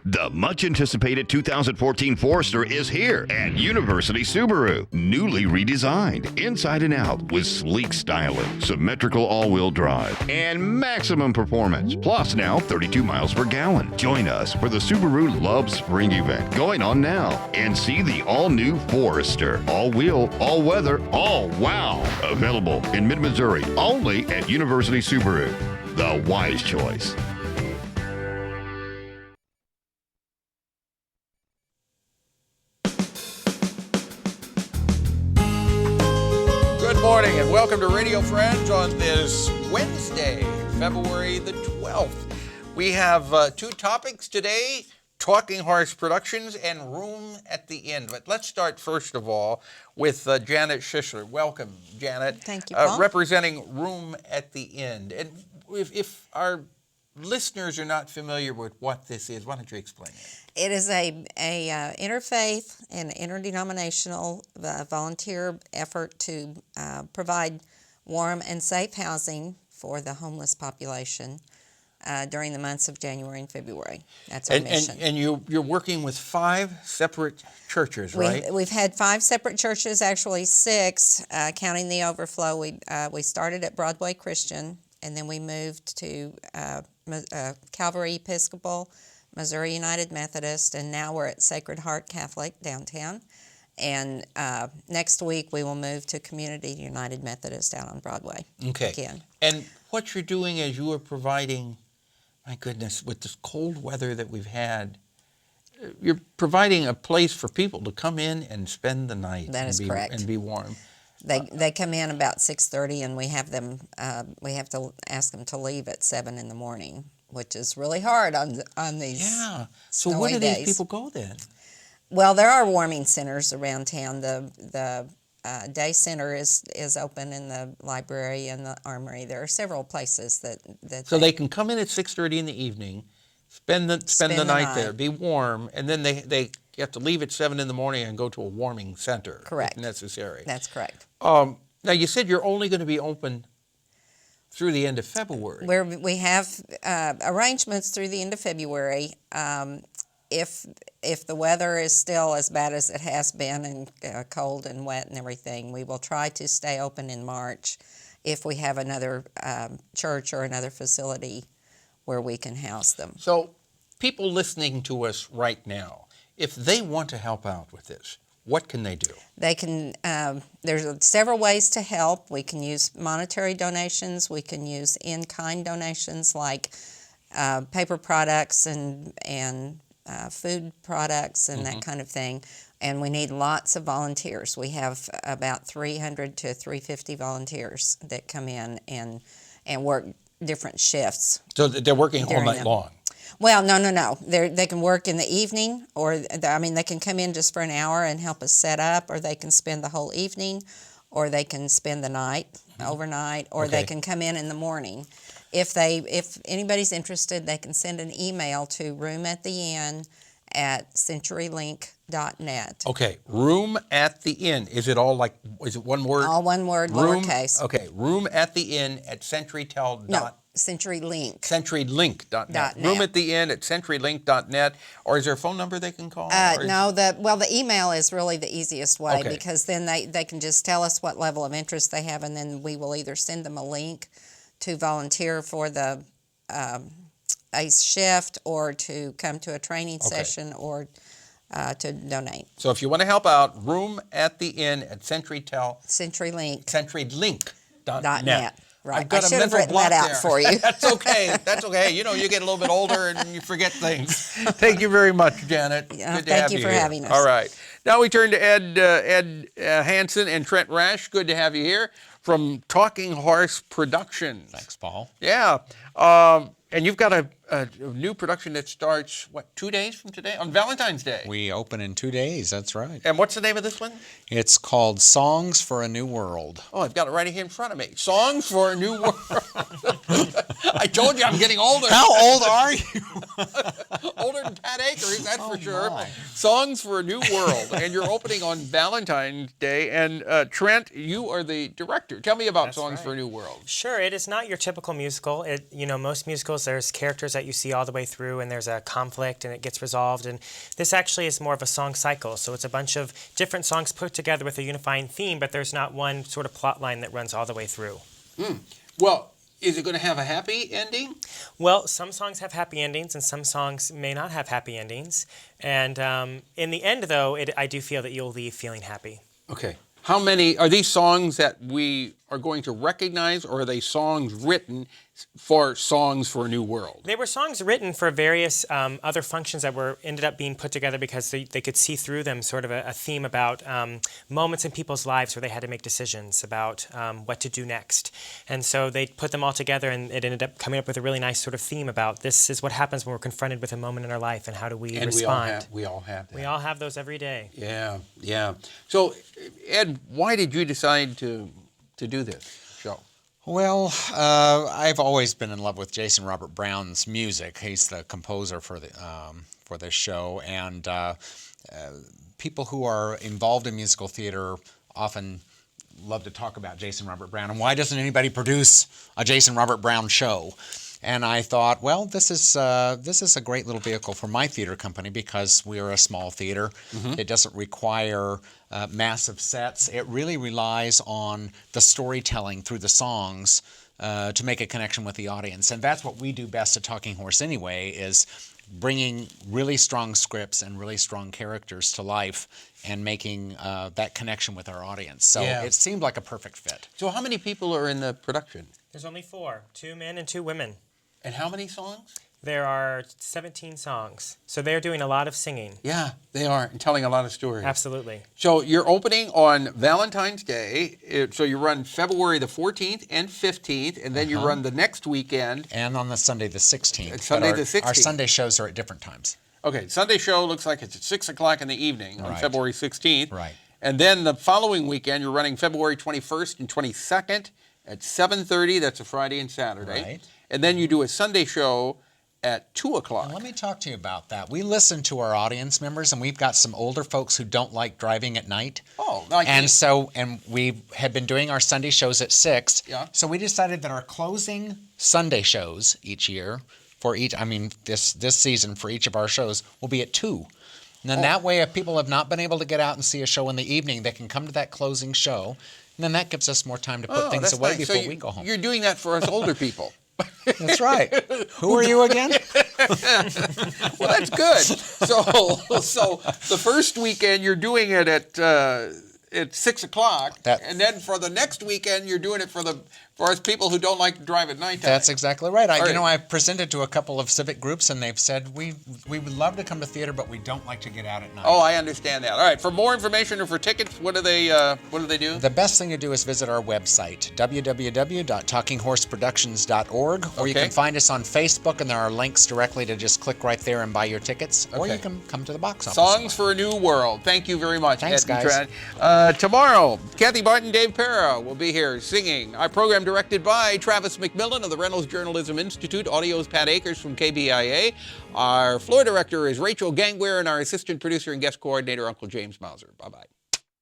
The much-anticipated 2014 Forester is here at University Subaru. Newly redesigned, inside and out, with sleek styling, symmetrical all-wheel drive, and maximum performance. Plus now 32 miles per gallon. Join us for the Subaru Love Spring event going on now and see the all-new Forester. All-wheel, all-weather, all-wow. Available in mid-Missouri only at University Subaru. The wise choice. Good morning and welcome to Radio Friends on this Wednesday, February the 12th. We have two topics today, Talking Horse Productions and Room at the Inn. But let's start first of all with Janet Schisler. Welcome, Janet. Thank you, Paul. Representing Room at the Inn. And if our listeners are not familiar with what this is, why don't you explain it? It is a interfaith and interdenominational volunteer effort to provide warm and safe housing for the homeless population during the months of January and February. That's our mission. And you're working with 5 separate churches, right? We've had 5 separate churches, actually 6, counting the overflow. We started at Broadway Christian, and then we moved to Calvary Episcopal, Missouri United Methodist, and now we're at Sacred Heart Catholic downtown. And next week we will move to Community United Methodist out on Broadway. Okay. Again. And what you're doing is you are providing, my goodness, with this cold weather that we've had, you're providing a place for people to come in and spend the night. That is correct. And be warm. They come in about 6:30, and we have them. We have to ask them to leave at 7 in the morning, which is really hard on these. Yeah. So snowy where do days. these people go then? Well, there are warming centers around town. The day center is open in the library and the armory. There are several places that. So they can come in at 6:30 in the evening, spend the night there, be warm, and then they have to leave at 7 in the morning and go to a warming center. Correct. If necessary. That's correct. Now you said you're only going to be open through the end of February. We have arrangements through the end of February. If the weather is still as bad as it has been and cold and wet and everything, we will try to stay open in March if we have another church or another facility where we can house them. So people listening to us right now, if they want to help out with this, what can they do? They can. There's several ways to help. We can use monetary donations. We can use in-kind donations like paper products and food products and that kind of thing. And we need lots of volunteers. We have about 300 to 350 volunteers that come in and work different shifts. So they're working all night long? Well, no. They can work in the evening, or they can come in just for an hour and help us set up, or they can spend the whole evening, or they can spend the night, overnight, or they can come in the morning. If anybody's interested, they can send an email to roomattheinn@centurylink.net. Okay, Room at the Inn. Is it one word? All one word, lowercase. Okay, Room at the Inn at CenturyTel. No, CenturyLink. CenturyLink.net. .net. Room at the Inn at CenturyLink.net. Or is there a phone number they can call? No, the email is really the easiest way, Okay. because then they can just tell us what level of interest they have, and then we will either send them a link to volunteer for the a shift, or to come to a training session, or to donate. So if you want to help out, Room at the Inn at CenturyTel. CenturyLink. CenturyLink.net. Right. I've got I a should have mental written block that out there. for you. That's okay. That's okay. You know, you get a little bit older and you forget things. Thank you very much, Janet. Good to have thank you for here. having us. All right. Now we turn to Ed Hansen and Trent Rash. Good to have you here from Talking Horse Productions. Thanks, Paul. Yeah. And you've got a new production that starts, 2 days from today? On Valentine's Day. We open in 2 days, that's right. And what's the name of this one? It's called Songs for a New World. Oh, I've got it right here in front of me. Songs for a New World. I told you I'm getting older. How old are you? Older than Pat Akers, that's for sure. my. Songs for a New World, and you're opening on Valentine's Day. And Trent, you are the director. Tell me about Songs for a New World. Sure, it is not your typical musical. Most musicals, there's characters that you see all the way through, and there's a conflict, and it gets resolved. And this actually is more of a song cycle. So it's a bunch of different songs put together with a unifying theme, but there's not one sort of plot line that runs all the way through. Well, is it going to have a happy ending? Well, some songs have happy endings, and some songs may not have happy endings. And in the end, though, I do feel that you'll leave feeling happy. Okay. How many are these songs that we are going to recognize, or are they songs written for Songs for a New World? They were songs written for various other functions that ended up being put together because they could see through them sort of a theme about moments in people's lives where they had to make decisions about what to do next. And so they put them all together, and it ended up coming up with a really nice sort of theme about this is what happens when we're confronted with a moment in our life, and how do we respond. We all have that. We all have those every day. Yeah. So, Ed, why did you decide to do this show? Well, I've always been in love with Jason Robert Brown's music. He's the composer for this show, and people who are involved in musical theater often love to talk about Jason Robert Brown. And why doesn't anybody produce a Jason Robert Brown show? And I thought, well, this is a great little vehicle for my theater company because we are a small theater. It doesn't require massive sets. It really relies on the storytelling through the songs to make a connection with the audience. And that's what we do best at Talking Horse anyway, is bringing really strong scripts and really strong characters to life and making that connection with our audience. So it seemed like a perfect fit. So how many people are in the production? There's only 4, 2 men and 2 women. And how many songs? There are 17 songs. So they're doing a lot of singing. Yeah, they are, and telling a lot of stories. Absolutely. So you're opening on Valentine's Day. So you run February the 14th and 15th, and then you run the next weekend. And on the Sunday the 16th. Sunday the 16th. Our Sunday shows are at different times. Okay, Sunday show looks like it's at 6 o'clock in the evening on February 16th. Right. And then the following weekend, you're running February 21st and 22nd at 7:30. That's a Friday and Saturday. Right. And then you do a Sunday show at 2 o'clock. And let me talk to you about that. We listen to our audience members, and we've got some older folks who don't like driving at night. Oh, like and we have been doing our Sunday shows at 6. Yeah. So we decided that our closing Sunday shows each year this season for each of our shows will be at 2. And then that way, if people have not been able to get out and see a show in the evening, they can come to that closing show. And then that gives us more time to put things away before we go home. You're doing that for us older people. That's right. Who are you again? Well, that's good. So the first weekend you're doing it at 6 o'clock, and then for the next weekend you're doing it for us people who don't like to drive at nighttime. That's exactly right. I've presented to a couple of civic groups, and they've said we would love to come to theater, but we don't like to get out at night. Oh, I understand that. All right. For more information or for tickets, what do they do? The best thing to do is visit our website, www.talkinghorseproductions.org, or you can find us on Facebook, and there are links directly to just click right there and buy your tickets, or you can come to the box office. Songs for a New World. Thank you very much. Thanks, Ed and guys. Trent. Tomorrow, Kathy Barton, Dave Para will be here singing. Our program directed by Travis McMillan of the Reynolds Journalism Institute. Audio's Pat Akers from KBIA. Our floor director is Rachel Gangware, and our assistant producer and guest coordinator, Uncle James Mauser. Bye-bye.